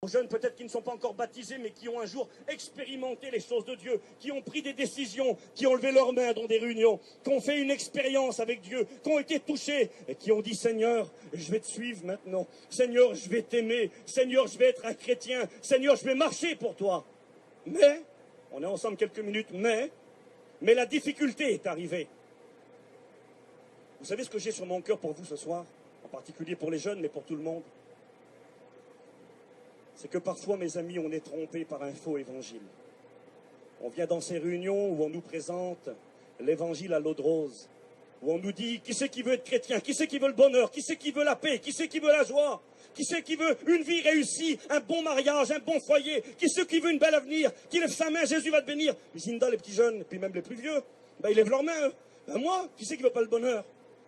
jeunes peut-être qui ne sont pas encore baptisés, mais qui ont un jour expérimenté les choses de Dieu, qui ont pris des décisions, qui ont levé leurs mains dans des réunions, qui ont fait une expérience avec Dieu, qui ont été touchés et qui ont dit: Seigneur, je vais te suivre maintenant. Seigneur, je vais t'aimer. Seigneur, je vais être un chrétien. Seigneur, je vais marcher pour toi. Mais, on est ensemble quelques minutes, mais la difficulté est arrivée. Vous savez ce que j'ai sur mon cœur pour vous ce soir, en particulier pour les jeunes, mais pour tout le monde? C'est que parfois, mes amis, on est trompés par un faux évangile. On vient dans ces réunions où on nous présente l'évangile à l'eau de rose, où on nous dit: qui c'est qui veut être chrétien? Qui c'est qui veut le bonheur? Qui c'est qui veut la paix? Qui c'est qui veut la joie? Qui c'est qui veut une vie réussie, un bon mariage, un bon foyer? Qui c'est qui veut une belle avenir? Qui lève sa main, Jésus va te bénir. Mais Zinda, les petits jeunes, et puis même les plus vieux, ils lèvent leurs mains. Moi, qui c'est qui veut pas le bonheur?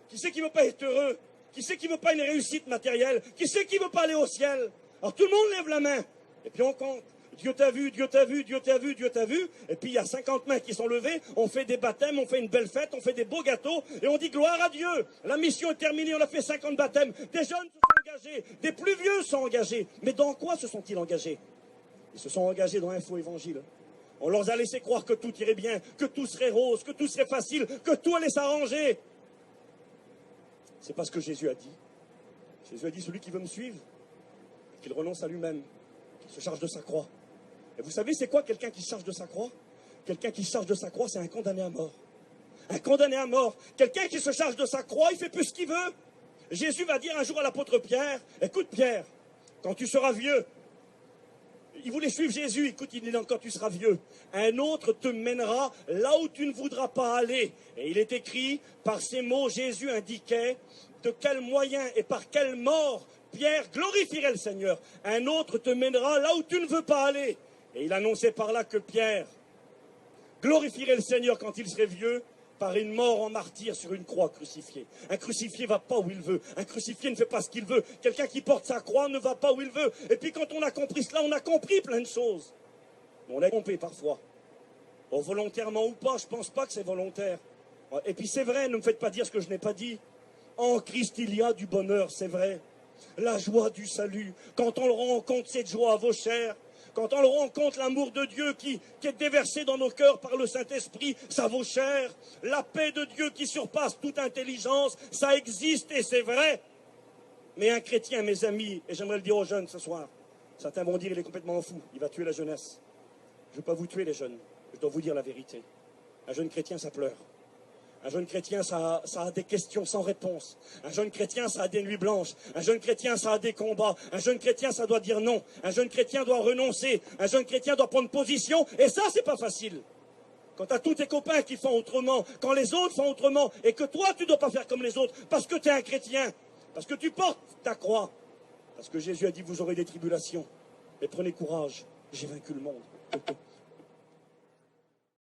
Qui c'est qui veut pas être heureux? Qui c'est qui veut pas une réussite matérielle? Qui c'est qui veut pas aller au ciel? Alors tout le monde lève la main, et puis on compte. Dieu t'a vu, Dieu t'a vu, Dieu t'a vu, Dieu t'a vu. Et puis il y a 50 mains qui sont levées, on fait des baptêmes, on fait une belle fête, on fait des beaux gâteaux, et on dit gloire à Dieu. La mission est terminée, on a fait 50 baptêmes. Des jeunes se sont engagés, des plus vieux sont engagés. Mais dans quoi se sont-ils engagés? Ils se sont engagés dans un faux évangile. On leur a laissé croire que tout irait bien, que tout serait rose, que tout serait facile, que tout allait s'arranger. C'est pas ce que Jésus a dit. Jésus a dit: celui qui veut me suivre, qu'il renonce à lui-même, qu'il se charge de sa croix. Et vous savez, c'est quoi quelqu'un qui se charge de sa croix? Quelqu'un qui se charge de sa croix, c'est un condamné à mort. Un condamné à mort. Quelqu'un qui se charge de sa croix, il fait plus ce qu'il veut. Jésus va dire un jour à l'apôtre Pierre: écoute Pierre, quand tu seras vieux, il voulait suivre Jésus, écoute, il dit: non, quand tu seras vieux, un autre te mènera là où tu ne voudras pas aller. Et il est écrit, par ces mots, Jésus indiquait de quel moyen et par quelle mort Pierre glorifierait le Seigneur. Un autre te mènera là où tu ne veux pas aller. Et il annonçait par là que Pierre glorifierait le Seigneur quand il serait vieux, par une mort en martyr sur une croix crucifiée. Un crucifié ne va pas où il veut. Un crucifié ne fait pas ce qu'il veut. Quelqu'un qui porte sa croix ne va pas où il veut. Et puis quand on a compris cela, on a compris plein de choses. On est trompé parfois. Bon, volontairement ou pas, je ne pense pas que c'est volontaire. Et puis c'est vrai, ne me faites pas dire ce que je n'ai pas dit. En Christ, il y a du bonheur, c'est vrai. La joie du salut. Quand on le rencontre, cette joie vaut cher. Quand on le rencontre, l'amour de Dieu qui est déversé dans nos cœurs par le Saint-Esprit, ça vaut cher. La paix de Dieu qui surpasse toute intelligence, ça existe et c'est vrai. Mais un chrétien, mes amis, et j'aimerais le dire aux jeunes ce soir, certains vont dire: il est complètement fou, il va tuer la jeunesse. Je ne veux pas vous tuer les jeunes, je dois vous dire la vérité. Un jeune chrétien, ça pleure. Un jeune chrétien, ça a des questions sans réponse. Un jeune chrétien, ça a des nuits blanches. Un jeune chrétien, ça a des combats. Un jeune chrétien, ça doit dire non. Un jeune chrétien doit renoncer. Un jeune chrétien doit prendre position. Et ça, c'est pas facile. Quand tu as tous tes copains qui font autrement, quand les autres font autrement, et que toi, tu ne dois pas faire comme les autres, parce que tu es un chrétien, parce que tu portes ta croix, parce que Jésus a dit: vous aurez des tribulations. Mais prenez courage, j'ai vaincu le monde.